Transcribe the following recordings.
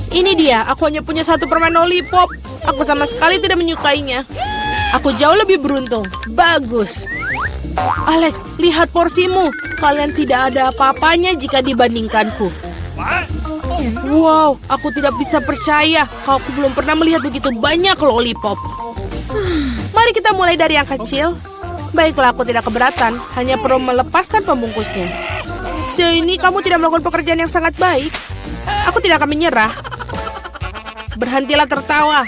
Ini dia, aku hanya punya satu permen lollipop. Aku sama sekali tidak menyukainya. Aku jauh lebih beruntung. Bagus. Alex, lihat porsimu. Kalian tidak ada apa-apanya jika dibandingkanku. Wow, aku tidak bisa percaya kalau aku belum pernah melihat begitu banyak lollipop. Mari kita mulai dari yang kecil. Baiklah, aku tidak keberatan. Hanya perlu melepaskan pembungkusnya. Sejauh ini kamu tidak melakukan pekerjaan yang sangat baik. Aku tidak akan menyerah. Berhentilah tertawa.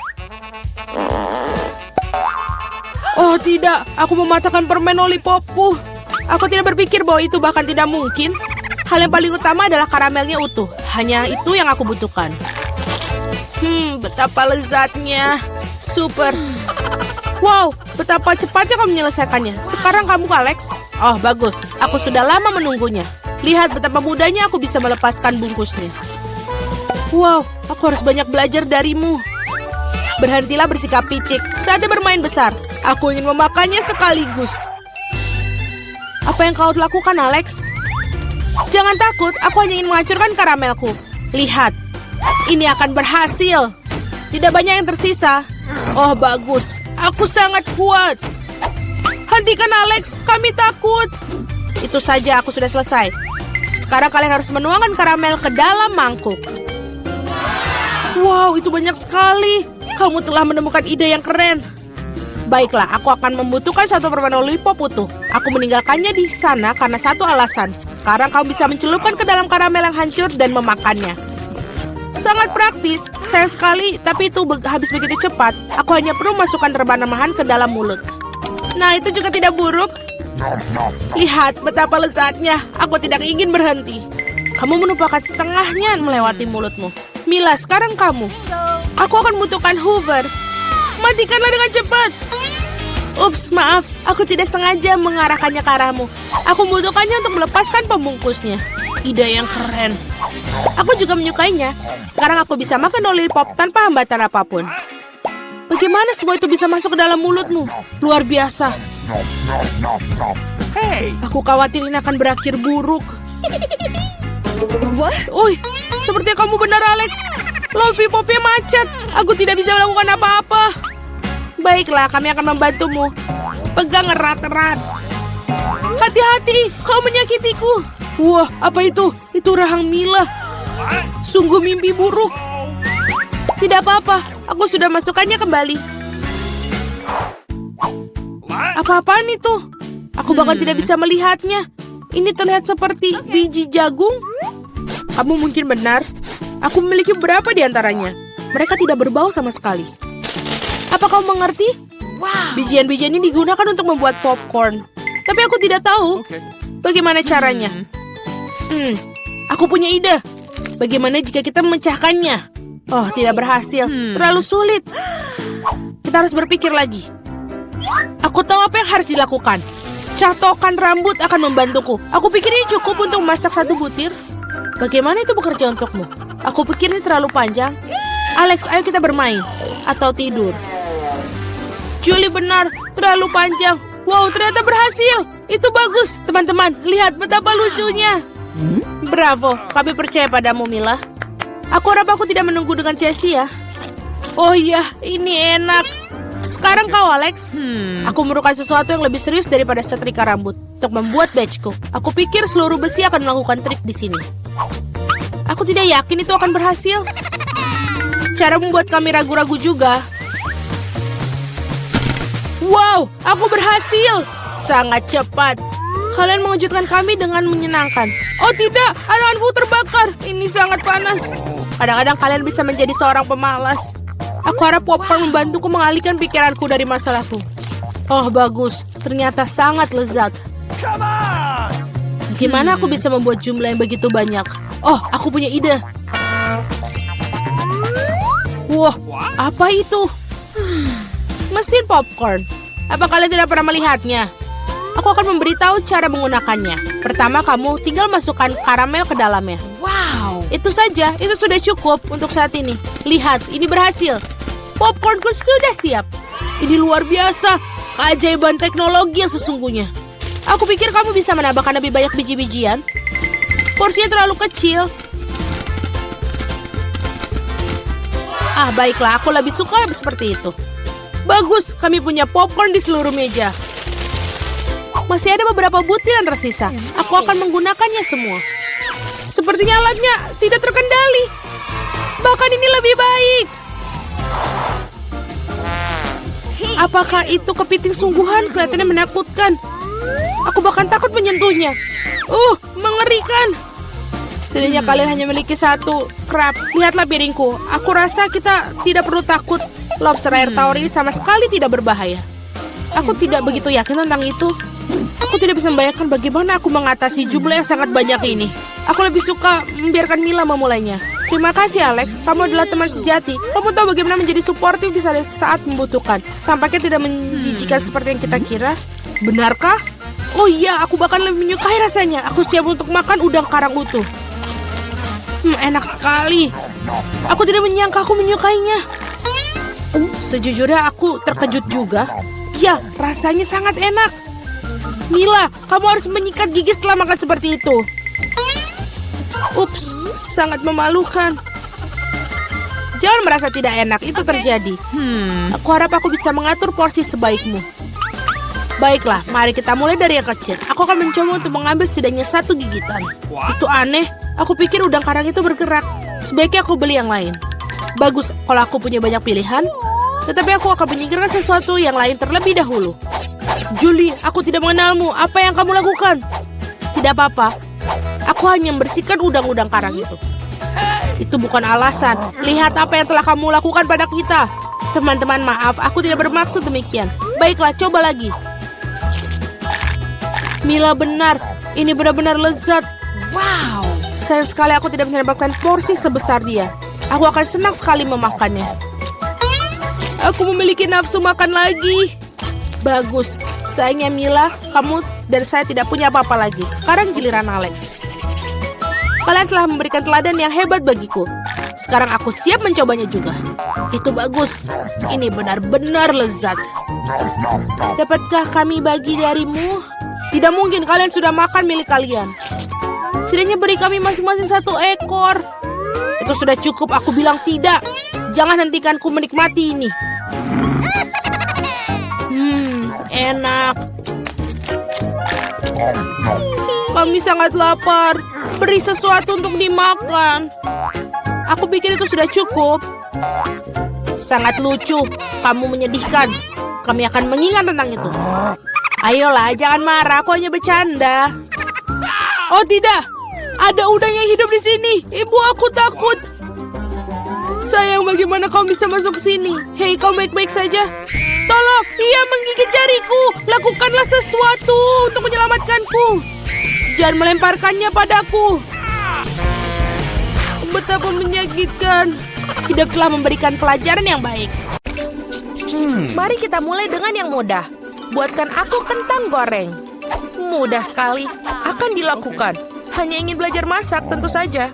Oh tidak, aku mematahkan permen lollipopku. Aku tidak berpikir bahwa itu bahkan tidak mungkin. Hal yang paling utama adalah karamelnya utuh. Hanya itu yang aku butuhkan. Betapa lezatnya. Super. Wow, betapa cepatnya kamu menyelesaikannya. Sekarang kamu, Alex. Oh, bagus. Aku sudah lama menunggunya. Lihat betapa mudahnya aku bisa melepaskan bungkusnya. Wow, aku harus banyak belajar darimu. Berhentilah bersikap picik. Saatnya bermain besar. Aku ingin memakannya sekaligus. Apa yang kau lakukan, Alex? Jangan takut, aku hanya ingin menghancurkan karamelku. Lihat, ini akan berhasil. Tidak banyak yang tersisa. Oh, bagus. Aku sangat kuat. Hentikan, Alex. Kami takut. Itu saja, aku sudah selesai. Sekarang kalian harus menuangkan karamel ke dalam mangkuk. Wow, itu banyak sekali. Kamu telah menemukan ide yang keren. Baiklah, aku akan membutuhkan satu permen lollipop utuh. Aku meninggalkannya di sana karena satu alasan. Sekarang kamu bisa mencelupkan ke dalam karamel yang hancur dan memakannya. Sangat praktis, sayang sekali, tapi itu habis begitu cepat. Aku hanya perlu masukkan rebana-rebahan ke dalam mulut. Nah, itu juga tidak buruk. Lihat betapa lezatnya. Aku tidak ingin berhenti. Kamu menumpahkan setengahnya melewati mulutmu. Mila, sekarang kamu. Aku akan membutuhkan Hoover. Matikanlah dengan cepat. Ups, maaf. Aku tidak sengaja mengarahkannya ke arahmu. Aku membutuhkannya untuk melepaskan pembungkusnya. Ide yang keren. Aku juga menyukainya. Sekarang aku bisa makan lollipop tanpa hambatan apapun. Bagaimana semua itu bisa masuk ke dalam mulutmu? Luar biasa. Aku khawatir ini akan berakhir buruk. What? Uy, sepertinya kamu benar, Alex. Lollipopnya macet. Aku tidak bisa melakukan apa-apa. Baiklah, kami akan membantumu. Pegang erat-erat. Hati-hati, kau menyakitiku. Wah, apa itu? Itu rahang Mila. Sungguh mimpi buruk. Tidak apa-apa, aku sudah masukkannya kembali. Apa-apaan itu? Aku bahkan tidak bisa melihatnya. Ini terlihat seperti biji jagung. Kamu mungkin benar. Aku memiliki beberapa di antaranya. Mereka tidak berbau sama sekali. Apa kau mengerti? Wow. Bijian-bijian ini digunakan untuk membuat popcorn. Tapi aku tidak tahu bagaimana caranya. Aku punya ide. Bagaimana jika kita memecahkannya? Oh, tidak berhasil. Terlalu sulit. Kita harus berpikir lagi. Aku tahu apa yang harus dilakukan. Catokan rambut akan membantuku. Aku pikir ini cukup untuk memasak satu butir. Bagaimana itu bekerja untukmu? Aku pikir ini terlalu panjang. Alex, ayo kita bermain. Atau tidur. Julie benar, terlalu panjang. Wow, ternyata berhasil. Itu bagus. Teman-teman, lihat betapa lucunya. Bravo, kami percaya padamu, Mila. Aku harap aku tidak menunggu dengan sia-sia. Oh iya, ini enak. Sekarang kau, Alex. Aku memerlukan sesuatu yang lebih serius daripada setrika rambut untuk membuat badgeku. Aku pikir seluruh besi akan melakukan trik di sini. Aku tidak yakin itu akan berhasil. Cara membuat kami ragu-ragu juga. Wow, aku berhasil. Sangat cepat. Kalian mengejutkan kami dengan menyenangkan. Oh tidak, tanganku terbakar. Ini sangat panas. Kadang-kadang kalian bisa menjadi seorang pemalas. Aku harap popcorn membantuku mengalihkan pikiranku dari masalahku. Oh, bagus. Ternyata sangat lezat. Bagaimana aku bisa membuat jumlah yang begitu banyak? Oh, aku punya ide. Wah, apa itu? Mesin popcorn. Apa kalian tidak pernah melihatnya? Aku akan memberitahu cara menggunakannya. Pertama, kamu tinggal masukkan karamel ke dalamnya. Wow. Itu saja, itu sudah cukup untuk saat ini. Lihat, ini berhasil. Popcornku sudah siap. Ini luar biasa. Keajaiban teknologi yang sesungguhnya. Aku pikir kamu bisa menambahkan lebih banyak biji-bijian. Porsinya terlalu kecil. Ah, baiklah, aku lebih suka seperti itu. Bagus, kami punya popcorn di seluruh meja. Masih ada beberapa butir yang tersisa. Aku akan menggunakannya semua. Sepertinya alatnya tidak terkendali. Bahkan ini lebih baik. Apakah itu kepiting sungguhan? Kelihatannya menakutkan. Aku bahkan takut menyentuhnya. Mengerikan. Setidaknya kalian hanya memiliki satu crab. Lihatlah piringku. Aku rasa kita tidak perlu takut. Lobster air tawar ini sama sekali tidak berbahaya. Aku tidak begitu yakin tentang itu. Aku tidak bisa membayangkan bagaimana aku mengatasi jumlah yang sangat banyak ini. Aku lebih suka membiarkan Mila memulainya. Terima kasih Alex, kamu adalah teman sejati. Kamu tahu bagaimana menjadi suportif di saat membutuhkan. Tampaknya tidak menjijikan seperti yang kita kira. Benarkah? Oh iya, aku bahkan lebih menyukai rasanya. Aku siap untuk makan udang karang utuh. Enak sekali. Aku tidak menyangka aku menyukainya. Sejujurnya aku terkejut juga. Ya, rasanya sangat enak. Mila, kamu harus menyikat gigi setelah makan seperti itu. Ups, sangat memalukan. Jangan merasa tidak enak, itu terjadi. Aku harap aku bisa mengatur porsi sebaikmu. Baiklah, mari kita mulai dari yang kecil. Aku akan mencoba untuk mengambil setidaknya 1 gigitan. Itu aneh, aku pikir udang karang itu bergerak. Sebaiknya aku beli yang lain. Bagus, kalau aku punya banyak pilihan. Tetapi aku akan menyingkirkan sesuatu yang lain terlebih dahulu. Julie, aku tidak mengenalmu. Apa yang kamu lakukan? Tidak apa-apa. Aku hanya membersihkan udang-udang karang itu. Itu bukan alasan. Lihat apa yang telah kamu lakukan pada kita. Teman-teman, maaf. Aku tidak bermaksud demikian. Baiklah, coba lagi. Mila benar. Ini benar-benar lezat. Wow. Sayang sekali aku tidak mendapatkan porsi sebesar dia. Aku akan senang sekali memakannya. Aku memiliki nafsu makan lagi. Bagus. Sayangnya Mila, kamu dan saya tidak punya apa-apa lagi. Sekarang giliran Alex. Kalian telah memberikan teladan yang hebat bagiku. Sekarang aku siap mencobanya juga. Itu bagus. Ini benar-benar lezat. Dapatkah kami bagi darimu? Tidak mungkin, kalian sudah makan milik kalian. Setidaknya beri kami masing-masing 1 ekor. Itu sudah cukup, aku bilang tidak. Jangan hentikanku menikmati ini. Enak. Kami sangat lapar. Beri sesuatu untuk dimakan. Aku pikir itu sudah cukup. Sangat lucu. Kamu menyedihkan. Kami akan mengingat tentang itu. Ayolah, jangan marah. Aku hanya bercanda. Oh tidak. Ada udang yang hidup di sini. Ibu, aku takut. Sayang, bagaimana kau bisa masuk ke sini? Hei, kau baik-baik saja? Tolong, ia menggigit jariku. Lakukanlah sesuatu untuk menyelamatkanku. Jangan melemparkannya padaku. Betapa menyakitkan. Hidup telah memberikan pelajaran yang baik. Mari kita mulai dengan yang mudah. Buatkan aku kentang goreng. Mudah sekali. Akan dilakukan. Hanya ingin belajar masak, tentu saja.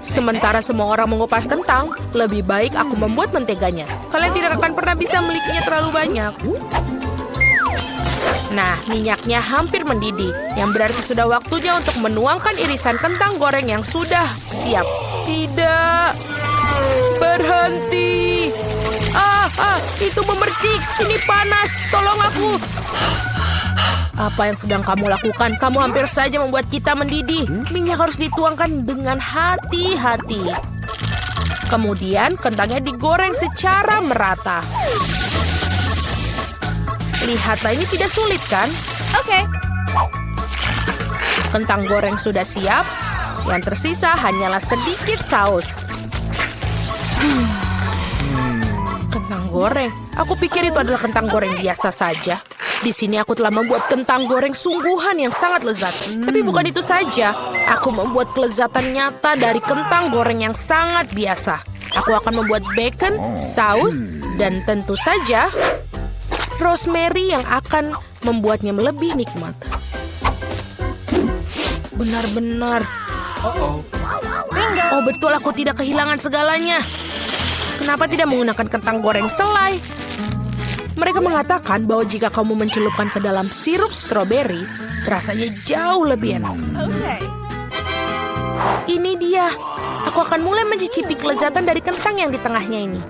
Sementara semua orang mengupas kentang, lebih baik aku membuat menteganya. Kalian tidak akan pernah bisa memilikinya terlalu banyak. Nah, minyaknya hampir mendidih, yang berarti sudah waktunya untuk menuangkan irisan kentang goreng yang sudah siap. Tidak. Berhenti. Itu memercik. Ini panas. Tolong aku. Apa yang sedang kamu lakukan? Kamu hampir saja membuat kita mendidih. Minyak harus dituangkan dengan hati-hati. Kemudian kentangnya digoreng secara merata. Lihatlah, ini tidak sulit kan? Oke. Kentang goreng sudah siap. Yang tersisa hanyalah sedikit saus. Kentang goreng. Aku pikir itu adalah kentang goreng biasa saja. Di sini aku telah membuat kentang goreng sungguhan yang sangat lezat. Tapi bukan itu saja. Aku membuat kelezatan nyata dari kentang goreng yang sangat biasa. Aku akan membuat bacon, saus, dan tentu saja rosemary yang akan membuatnya lebih nikmat. Benar-benar. Oh betul, aku tidak kehilangan segalanya. Kenapa tidak menggunakan kentang goreng selai? Mereka mengatakan bahwa jika kamu mencelupkan ke dalam sirup stroberi, rasanya jauh lebih enak. Ini dia. Aku akan mulai mencicipi kelezatan dari kentang yang di tengahnya ini.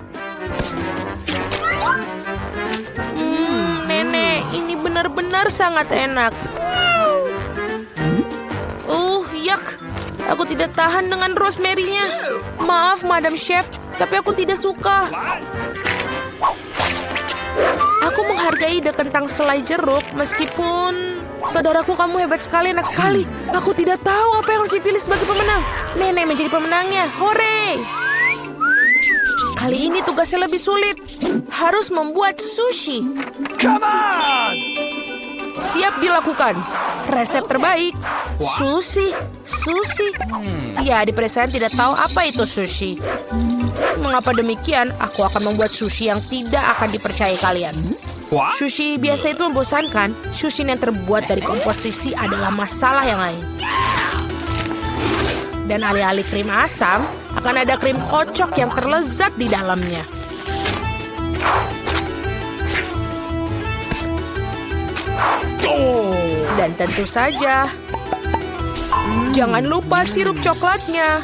Nenek, ini benar-benar sangat enak. Yak. Aku tidak tahan dengan rosemary-nya. Maaf, Madam Chef, tapi aku tidak suka. Aku menghargai ide kentang selai jeruk, meskipun... Saudaraku, kamu hebat sekali, enak sekali. Aku tidak tahu apa yang harus dipilih sebagai pemenang. Nenek menjadi pemenangnya. Hore! Kali ini tugasnya lebih sulit. Harus membuat sushi. Come on! Siap dilakukan. Resep terbaik. Sushi. Ya, di pedesaan tidak tahu apa itu sushi. Mengapa demikian? Aku akan membuat sushi yang tidak akan dipercayai kalian. Sushi biasa itu membosankan. Sushi yang terbuat dari komposisi adalah masalah yang lain. Dan alih-alih krim asam, akan ada krim kocok yang terlezat di dalamnya. Dan tentu saja, jangan lupa sirup coklatnya.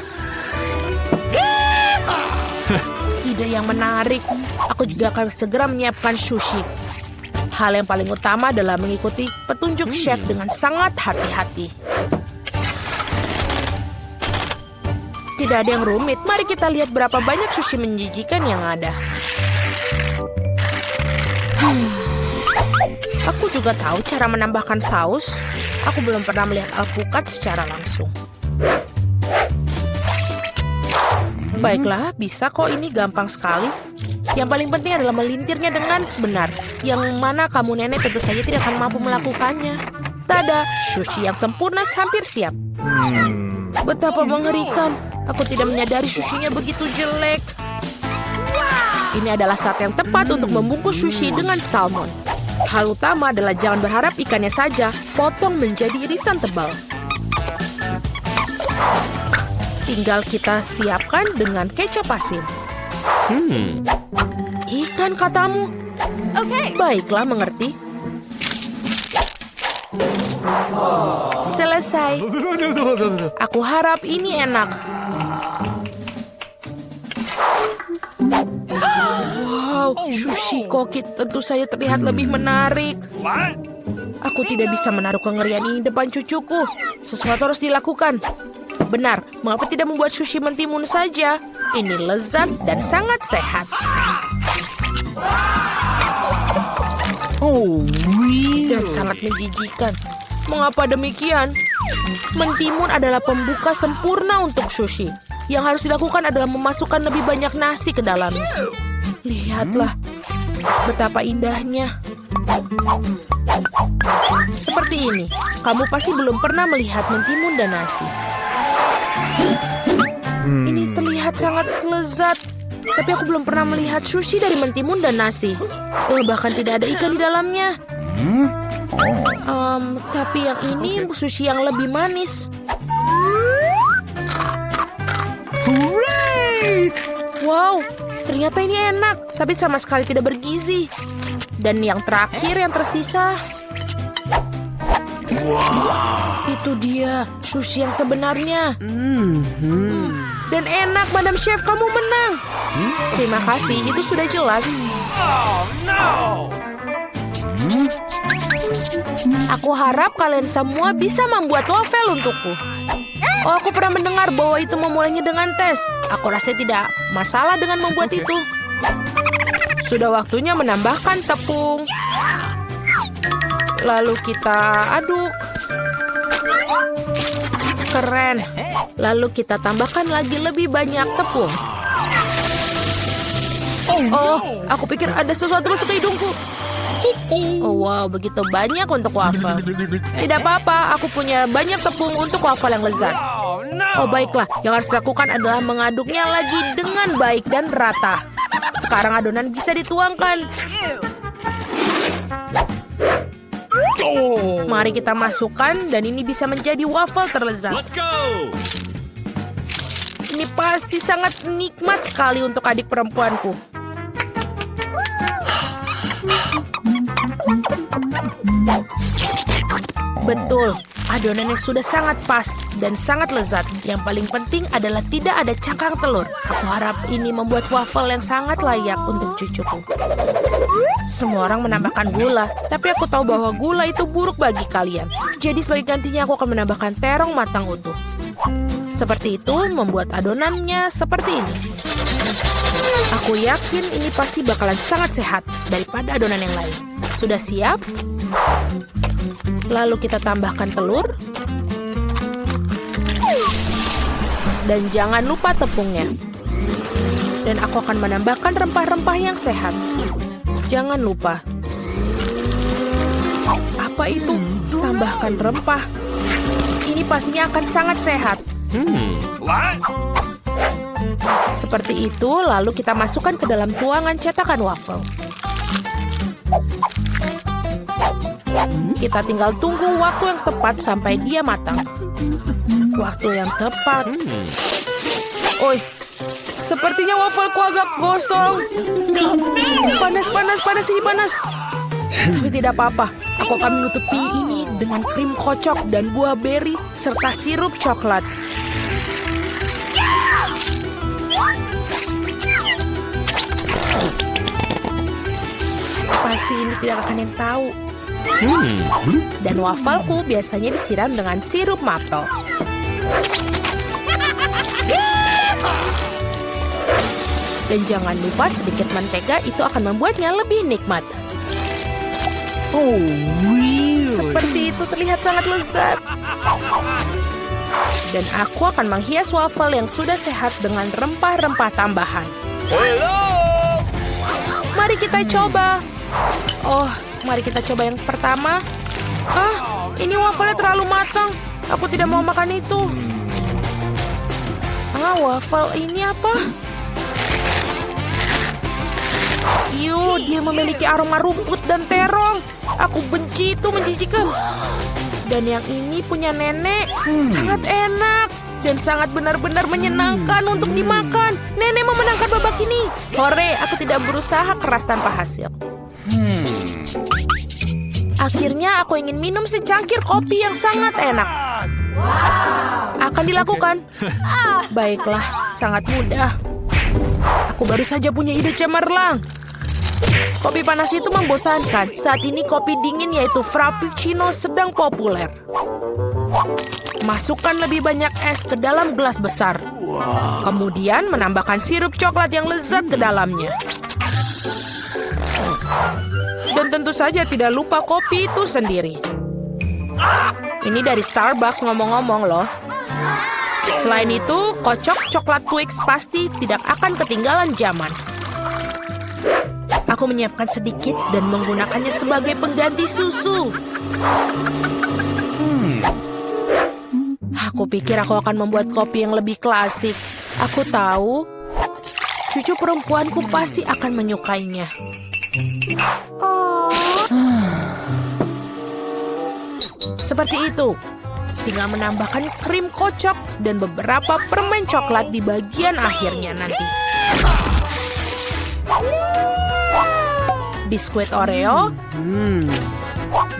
Ide yang menarik. Aku juga akan segera menyiapkan sushi. Hal yang paling utama adalah mengikuti petunjuk chef dengan sangat hati-hati. Tidak ada yang rumit. Mari kita lihat berapa banyak sushi menjijikan yang ada. Aku juga tahu cara menambahkan saus. Aku belum pernah melihat alpukat secara langsung. Baiklah, bisa kok, ini gampang sekali. Yang paling penting adalah melintirnya dengan benar. Yang mana kamu nenek tentu saja tidak akan mampu melakukannya. Tada, sushi yang sempurna hampir siap. Betapa mengerikan. Aku tidak menyadari sushinya begitu jelek. Ini adalah saat yang tepat untuk membungkus sushi dengan salmon. Hal utama adalah jangan berharap ikannya saja. Potong menjadi irisan tebal. Tinggal kita siapkan dengan kecap asin. Ikan katamu? Oke. Baiklah, mengerti. Selesai. Aku harap ini enak. Wow, sushi koki tentu saja terlihat lebih menarik. Aku tidak bisa menaruh kengerian ini depan cucuku. Sesuatu harus dilakukan. Benar, mengapa tidak membuat sushi mentimun saja? Ini lezat dan sangat sehat. Dan sangat menjijikan. Mengapa demikian? Mentimun adalah pembuka sempurna untuk sushi. Yang harus dilakukan adalah memasukkan lebih banyak nasi ke dalamnya. Lihatlah, betapa indahnya. Seperti ini, kamu pasti belum pernah melihat mentimun dan nasi. Ini terlihat sangat lezat. Tapi aku belum pernah melihat sushi dari mentimun dan nasi. Bahkan tidak ada ikan di dalamnya. Tapi yang ini sushi yang lebih manis. Wow, ternyata ini enak. Tapi sama sekali tidak bergizi. Dan yang terakhir yang tersisa. Itu dia, sushi yang sebenarnya. Dan enak, Madam Chef, kamu menang. Terima kasih, itu sudah jelas. Aku harap kalian semua bisa membuat waffle untukku. Aku pernah mendengar bahwa itu memulainya dengan tes. Aku rasa tidak masalah dengan membuat itu. Sudah waktunya menambahkan tepung. Lalu kita aduk. Keren. Lalu kita tambahkan lagi lebih banyak tepung. Aku pikir ada sesuatu masuk ke hidungku. Wow, begitu banyak untuk waffle. Tidak apa-apa, aku punya banyak tepung untuk waffle yang lezat. Baiklah, yang harus dilakukan adalah mengaduknya lagi dengan baik dan rata. Sekarang adonan bisa dituangkan. Mari kita masukkan dan ini bisa menjadi waffle terlezat. Ini pasti sangat nikmat sekali untuk adik perempuanku. Betul, Adonannya sudah sangat pas dan sangat lezat. Yang paling penting adalah tidak ada cakang telur. Aku harap ini membuat waffle yang sangat layak untuk cucuku. Semua orang menambahkan gula, tapi aku tahu bahwa gula itu buruk bagi kalian. Jadi sebagai gantinya aku akan menambahkan terong matang utuh. Seperti itu membuat adonannya seperti ini. Aku yakin ini pasti bakalan sangat sehat daripada adonan yang lain. Sudah siap? Lalu kita tambahkan telur. Dan jangan lupa tepungnya. Dan aku akan menambahkan rempah-rempah yang sehat. Jangan lupa. Apa itu? Tambahkan rempah. Ini pastinya akan sangat sehat. What? Seperti itu, lalu kita masukkan ke dalam tuangan cetakan waffle. Kita tinggal tunggu waktu yang tepat sampai dia matang. Waktu yang tepat. Oi, sepertinya waffleku agak gosong. Panas, ini panas. Tapi tidak apa-apa. Aku akan menutupi ini dengan krim kocok dan buah beri serta sirup coklat. Pasti ini tidak akan yang tahu. Dan wafelku biasanya disiram dengan sirup maple. Dan jangan lupa sedikit mentega, itu akan membuatnya lebih nikmat. Oh, really? Seperti itu terlihat sangat lezat. Dan aku akan menghias waffle yang sudah sehat dengan rempah-rempah tambahan. Hello! Mari kita coba. Oh, mari kita coba yang pertama. Ini wafelnya terlalu matang. Aku tidak mau makan itu. Waffle ini apa? Dia memiliki aroma rumput dan terong. Aku benci itu, menjijikan. Dan yang ini punya nenek. Sangat enak. Dan sangat benar-benar menyenangkan untuk dimakan. Nenek memenangkan babak ini. Hore, aku tidak berusaha keras tanpa hasil. Akhirnya aku ingin minum secangkir kopi yang sangat enak. Akan dilakukan. Baiklah, sangat mudah. Aku baru saja punya ide cemerlang. Kopi panas itu membosankan. Saat ini kopi dingin yaitu Frappuccino sedang populer. Masukkan lebih banyak es ke dalam gelas besar. Kemudian menambahkan sirup coklat yang lezat ke dalamnya. Dan tentu saja tidak lupa kopi itu sendiri. Ini dari Starbucks ngomong-ngomong loh. Selain itu, kocok coklat Twix pasti tidak akan ketinggalan zaman. Aku menyiapkan sedikit dan menggunakannya sebagai pengganti susu. Aku pikir aku akan membuat kopi yang lebih klasik. Aku tahu, cucu perempuanku pasti akan menyukainya. Seperti itu. Tinggal menambahkan krim kocok dan beberapa permen coklat di bagian akhirnya nanti. Biskuit Oreo.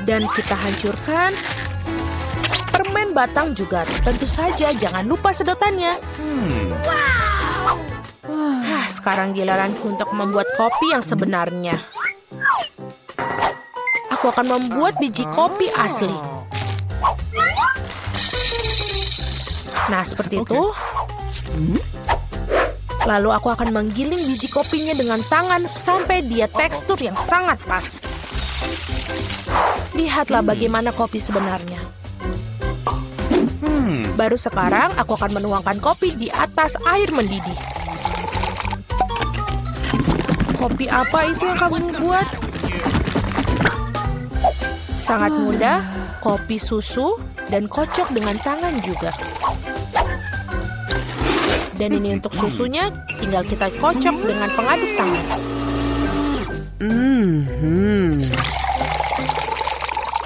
Dan kita hancurkan permen batang juga. Tentu saja jangan lupa sedotannya. Sekarang giliranku untuk membuat kopi yang sebenarnya. Aku akan membuat biji kopi asli. Nah, seperti itu. Lalu aku akan menggiling biji kopinya dengan tangan sampai dia tekstur yang sangat pas. Lihatlah bagaimana kopi sebenarnya. Baru sekarang aku akan menuangkan kopi di atas air mendidih. Kopi apa itu yang kamu buat? Sangat mudah, kopi susu dan kocok dengan tangan juga. Dan ini untuk susunya, tinggal kita kocok dengan pengaduk tangan.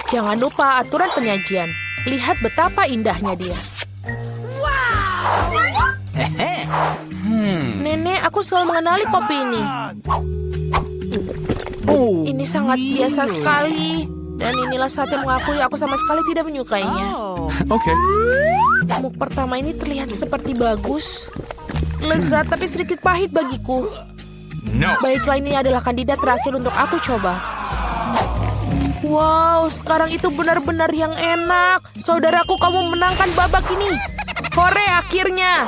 Jangan lupa aturan penyajian. Lihat betapa indahnya dia. Nenek, aku selalu mengenali kopi ini. Ini sangat biasa sekali. Dan inilah saat yang mengakui aku sama sekali tidak menyukainya. Okay. Muk pertama ini terlihat seperti bagus. Lezat tapi sedikit pahit bagiku. No. Baiklah, ini adalah kandidat terakhir untuk aku coba. Wow, sekarang itu benar-benar yang enak. Saudaraku, kamu menangkan babak ini. Hore, akhirnya.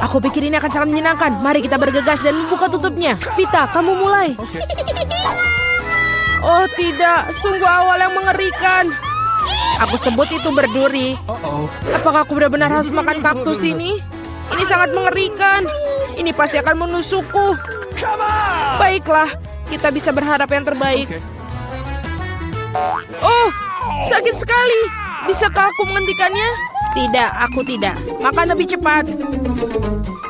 Aku pikir ini akan sangat menyenangkan. Mari kita bergegas dan membuka tutupnya. Vita, kamu mulai. Okay. Oh tidak, sungguh awal yang mengerikan. Aku sebut itu berduri. Uh-oh. Apakah aku benar-benar harus makan kaktus ini? Ini sangat mengerikan. Ini pasti akan menusukku. Come on. Baiklah, kita bisa berharap yang terbaik. Okay. Oh, sakit sekali. Bisakah aku menghentikannya? Tidak, aku tidak. Makan lebih cepat.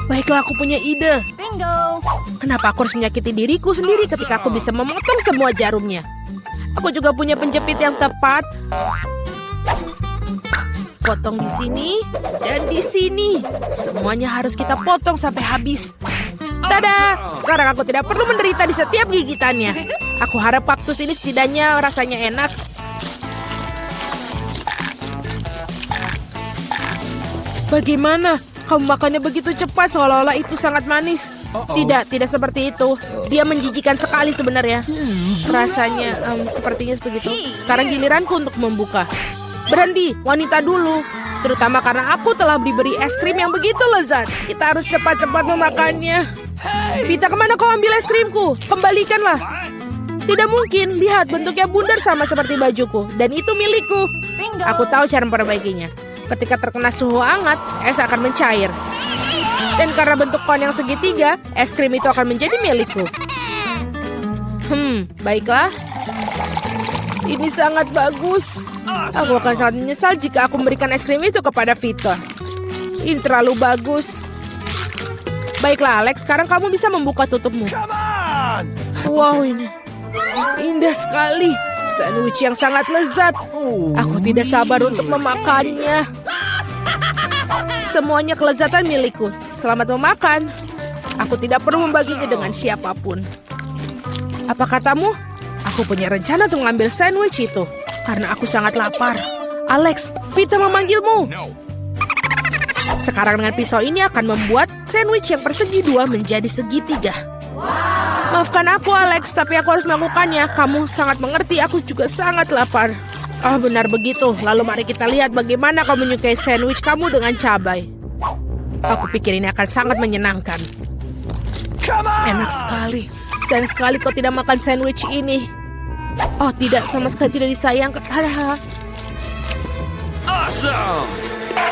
Baiklah, aku punya ide. Bingo! Kenapa aku harus menyakiti diriku sendiri ketika aku bisa memotong semua jarumnya? Aku juga punya penjepit yang tepat. Potong di sini dan di sini. Semuanya harus kita potong sampai habis. Tada! Sekarang aku tidak perlu menderita di setiap gigitannya. Aku harap kaktus ini setidaknya rasanya enak. Bagaimana? Kamu makannya begitu cepat seolah-olah itu sangat manis. Tidak seperti itu. Dia menjijikan sekali sebenarnya. Rasanya sepertinya begitu. Sekarang giliranku untuk membuka. Berhenti, wanita dulu. Terutama karena aku telah diberi es krim yang begitu lezat. Kita harus cepat-cepat memakannya. Vita, kemana kau ambil es krimku? Kembalikanlah. Tidak mungkin, lihat bentuknya bundar sama seperti bajuku. Dan itu milikku. Bingo! Aku tahu cara memperbaikinya. Ketika terkena suhu hangat, es akan mencair. Dan karena bentuk kon yang segitiga, es krim itu akan menjadi milikku. Baiklah. Ini sangat bagus. Aku akan sangat menyesal jika aku memberikan es krim itu kepada Vita. Ini terlalu bagus. Baiklah, Alex, sekarang kamu bisa membuka tutupmu. Come on. Wow, ini indah sekali. Sandwich yang sangat lezat. Aku tidak sabar untuk memakannya. Semuanya kelezatan milikku. Selamat memakan. Aku tidak perlu membaginya dengan siapapun. Apa katamu? Aku punya rencana untuk mengambil sandwich itu. Karena aku sangat lapar. Alex, Vita memanggilmu. No. Sekarang dengan pisau ini akan membuat sandwich yang persegi dua menjadi segitiga. Maafkan aku, Alex, tapi aku harus melakukannya. Kamu sangat mengerti, aku juga sangat lapar. Ah, benar begitu. Lalu mari kita lihat bagaimana kau menyukai sandwich kamu dengan cabai. Aku pikir ini akan sangat menyenangkan. Come on. Enak sekali. Sayang sekali kau tidak makan sandwich ini. Oh, tidak, sama sekali tidak disayangkan. Awesome.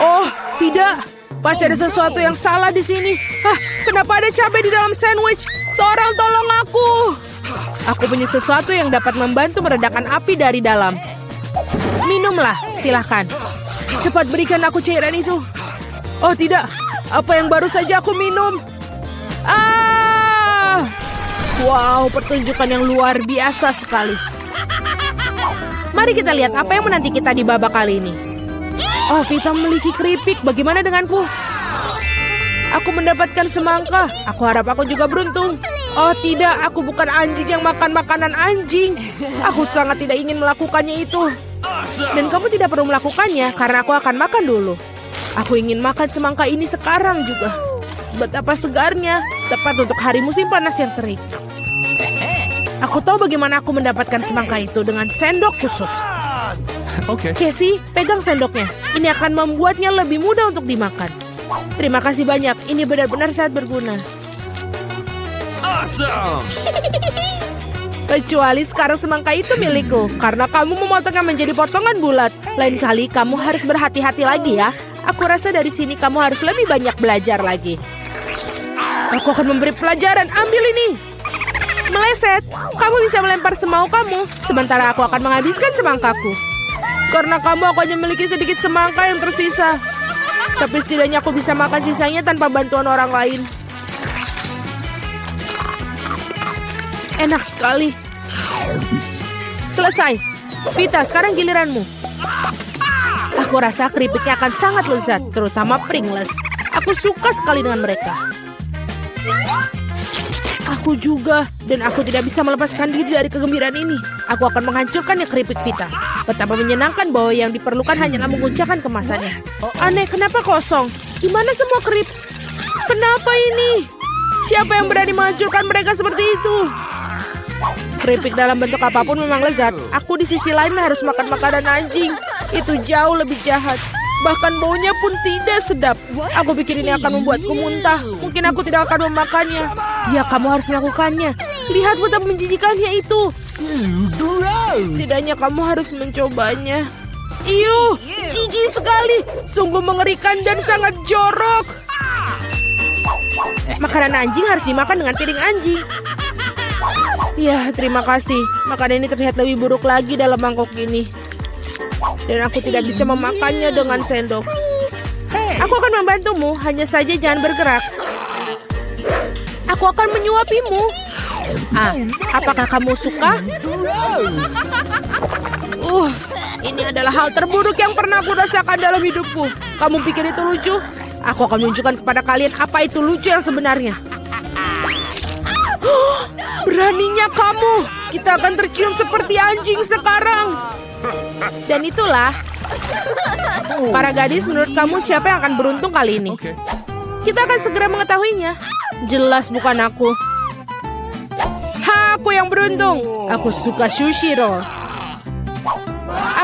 Oh, tidak. Pasti ada sesuatu yang salah di sini. Hah, kenapa ada cabai di dalam sandwich? Seorang tolong aku. Aku punya sesuatu yang dapat membantu meredakan api dari dalam. Minumlah, silahkan. Cepat berikan aku cairan itu. Oh tidak, apa yang baru saja aku minum? Ah! Wow, pertunjukan yang luar biasa sekali. Mari kita lihat apa yang menanti kita di babak kali ini. Oh, Vita memiliki keripik. Bagaimana denganku? Aku mendapatkan semangka. Aku harap aku juga beruntung. Oh tidak, aku bukan anjing yang makan makanan anjing. Aku sangat tidak ingin melakukannya itu. Awesome. Dan kamu tidak perlu melakukannya karena aku akan makan dulu. Aku ingin makan semangka ini sekarang juga. Betapa segarnya, tepat untuk hari musim panas yang terik. Aku tahu bagaimana aku mendapatkan semangka itu dengan sendok khusus. Okay. Casey, pegang sendoknya. Ini akan membuatnya lebih mudah untuk dimakan. Terima kasih banyak, ini benar-benar sangat berguna. Awesome. Kecuali sekarang semangka itu milikku, karena kamu memotongnya menjadi potongan bulat. Lain kali kamu harus berhati-hati lagi ya. Aku rasa dari sini kamu harus lebih banyak belajar lagi. Aku akan memberi pelajaran, ambil ini. Meleset, kamu bisa melempar semau kamu, sementara aku akan menghabiskan semangkaku. Karena kamu aku hanya memiliki sedikit semangka yang tersisa. Tapi setidaknya aku bisa makan sisanya tanpa bantuan orang lain. Enak sekali. Selesai. Vita, sekarang giliranmu. Aku rasa keripiknya akan sangat lezat, terutama Pringles. Aku suka sekali dengan mereka. Aku juga. Dan aku tidak bisa melepaskan diri dari kegembiraan ini. Aku akan menghancurkannya keripik Vita. Betapa menyenangkan bahwa yang diperlukan hanyalah menguncangkan kemasannya. Aneh, kenapa kosong? Di mana semua krips? Kenapa ini? Siapa yang berani menghancurkan mereka seperti itu? Keripik dalam bentuk apapun memang lezat. Aku di sisi lain harus makan makanan anjing. Itu jauh lebih jahat. Bahkan baunya pun tidak sedap. Aku pikir ini akan membuatku muntah. Mungkin aku tidak akan memakannya. Ya, kamu harus melakukannya. Lihat betapa menjijikannya itu. Setidaknya kamu harus mencobanya. Iuh, jijik sekali. Sungguh mengerikan dan sangat jorok. Makanan anjing harus dimakan dengan piring anjing. Ya, terima kasih. Makanan ini terlihat lebih buruk lagi dalam mangkok ini. Dan aku tidak bisa memakannya dengan sendok. Aku akan membantumu, hanya saja jangan bergerak. Aku akan menyuapimu. Apakah kamu suka? Ini adalah hal terburuk yang pernah aku rasakan dalam hidupku. Kamu pikir itu lucu? Aku akan menunjukkan kepada kalian apa itu lucu yang sebenarnya. Beraninya kamu. Kita akan tercium seperti anjing sekarang. Dan itulah. Para gadis, menurut kamu siapa yang akan beruntung kali ini? Kita akan segera mengetahuinya. Jelas bukan aku. Aku yang beruntung. Aku suka sushi roll.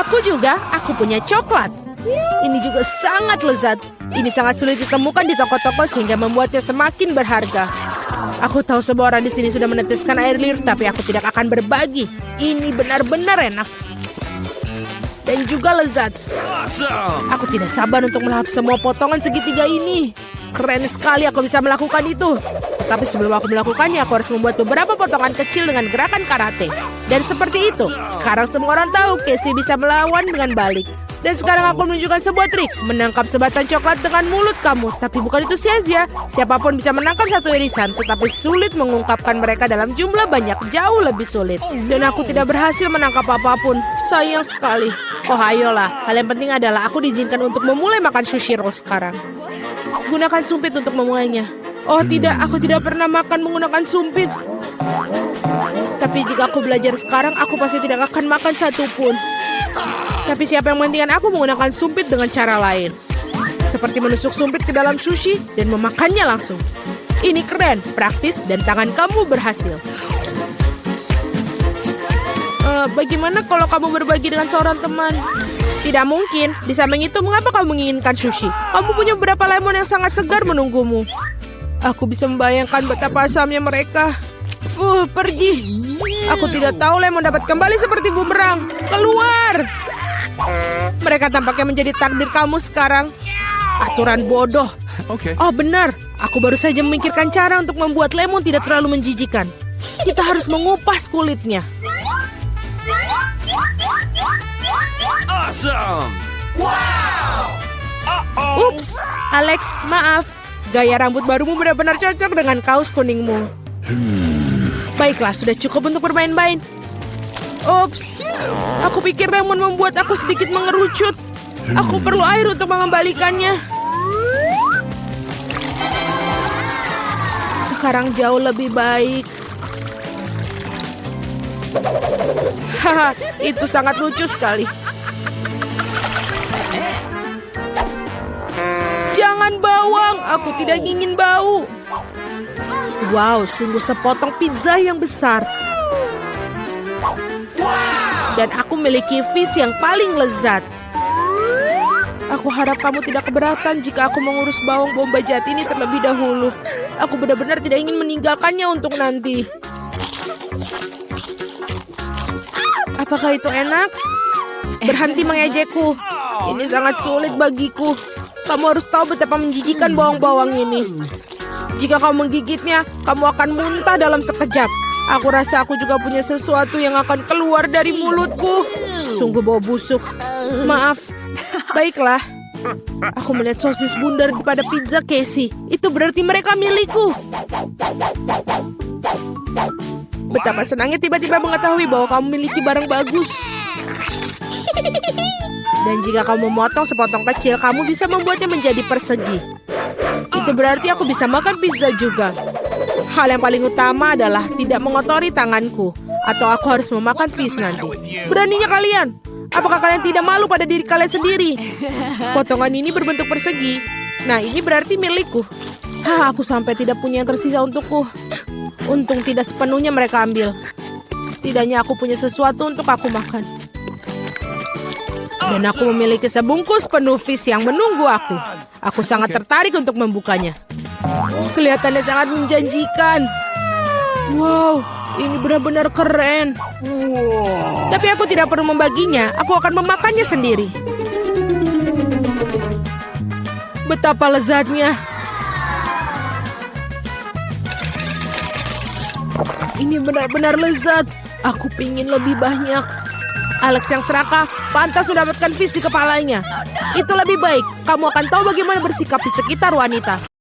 Aku juga. Aku punya coklat. Ini juga sangat lezat. Ini sangat sulit ditemukan di toko-toko sehingga membuatnya semakin berharga. Aku tahu semua orang di sini sudah meneteskan air liur, tapi aku tidak akan berbagi. Ini benar-benar enak. Dan juga lezat. Awesome. Aku tidak sabar untuk melahap semua potongan segitiga ini. Keren sekali aku bisa melakukan itu. Tapi sebelum aku melakukannya, aku harus membuat beberapa potongan kecil dengan gerakan karate. Dan seperti itu, sekarang semua orang tahu Casey bisa melawan dengan balik. Dan sekarang aku menunjukkan sebuah trik. Menangkap sebatang coklat dengan mulut kamu. Tapi bukan itu saja. Siapapun bisa menangkap satu irisan. Tetapi sulit mengungkapkan mereka dalam jumlah banyak. Jauh lebih sulit. Dan aku tidak berhasil menangkap apapun. Sayang sekali. Oh ayolah. Hal yang penting adalah aku diizinkan untuk memulai makan sushi roll sekarang. Gunakan sumpit untuk memulainya. Oh tidak, aku tidak pernah makan menggunakan sumpit. Tapi jika aku belajar sekarang, aku pasti tidak akan makan satupun. Tapi siapa yang menghentikan aku menggunakan sumpit dengan cara lain. Seperti menusuk sumpit ke dalam sushi dan memakannya langsung. Ini keren, praktis, dan tangan kamu berhasil. Bagaimana kalau kamu berbagi dengan seorang teman? Tidak mungkin. Di samping itu, mengapa kamu menginginkan sushi? Kamu punya beberapa lemon yang sangat segar menunggumu. Aku bisa membayangkan betapa asamnya mereka. Pergi. Aku tidak tahu lemon dapat kembali seperti bumerang. Keluar. Mereka tampaknya menjadi takdir kamu sekarang. Aturan bodoh. Oh benar. Aku baru saja memikirkan cara untuk membuat lemon tidak terlalu menjijikan. Kita harus mengupas kulitnya. Awesome. Wow. Ups, Alex, maaf. Gaya rambut barumu benar-benar cocok dengan kaos kuningmu. Baiklah, sudah cukup untuk bermain-main. Ups, aku pikir lemon membuat aku sedikit mengerucut. Aku perlu air untuk mengembalikannya. Sekarang jauh lebih baik. Haha, itu sangat lucu sekali. Jangan bawang, aku tidak ingin bau. Wow, sungguh sepotong pizza yang besar. Dan aku memiliki fish yang paling lezat. Aku harap kamu tidak keberatan jika aku mengurus bawang bombay jati ini terlebih dahulu. Aku benar-benar tidak ingin meninggalkannya untuk nanti. Apakah itu enak? Berhenti mengejekku. Ini sangat sulit bagiku. Kamu harus tahu betapa menjijikan bawang-bawang ini. Jika kamu menggigitnya, kamu akan muntah dalam sekejap. Aku rasa aku juga punya sesuatu yang akan keluar dari mulutku. Sungguh bau busuk. Maaf. Baiklah. Aku melihat sosis bundar pada pizza Casey. Itu berarti mereka milikku. Betapa senangnya tiba-tiba mengetahui bahwa kamu memiliki barang bagus. Dan jika kamu memotong sepotong kecil, kamu bisa membuatnya menjadi persegi. Itu berarti aku bisa makan pizza juga. Hal yang paling utama adalah tidak mengotori tanganku, atau aku harus memakan fish nanti. Beraninya kalian? Apakah kalian tidak malu pada diri kalian sendiri? Potongan ini berbentuk persegi. Nah, ini berarti milikku. Aku sampai tidak punya yang tersisa untukku. Untung tidak sepenuhnya mereka ambil. Setidaknya aku punya sesuatu untuk aku makan. Dan aku memiliki sebungkus penuh fish yang menunggu aku. Aku sangat tertarik untuk membukanya. Kelihatannya sangat menjanjikan. Wow, ini benar-benar keren. Tapi aku tidak perlu membaginya. Aku akan memakannya sendiri. Betapa lezatnya. Ini benar-benar lezat. Aku pingin lebih banyak. Alex yang serakah pantas mendapatkan fish di kepalanya. Itu lebih baik. Kamu akan tahu bagaimana bersikap di sekitar wanita.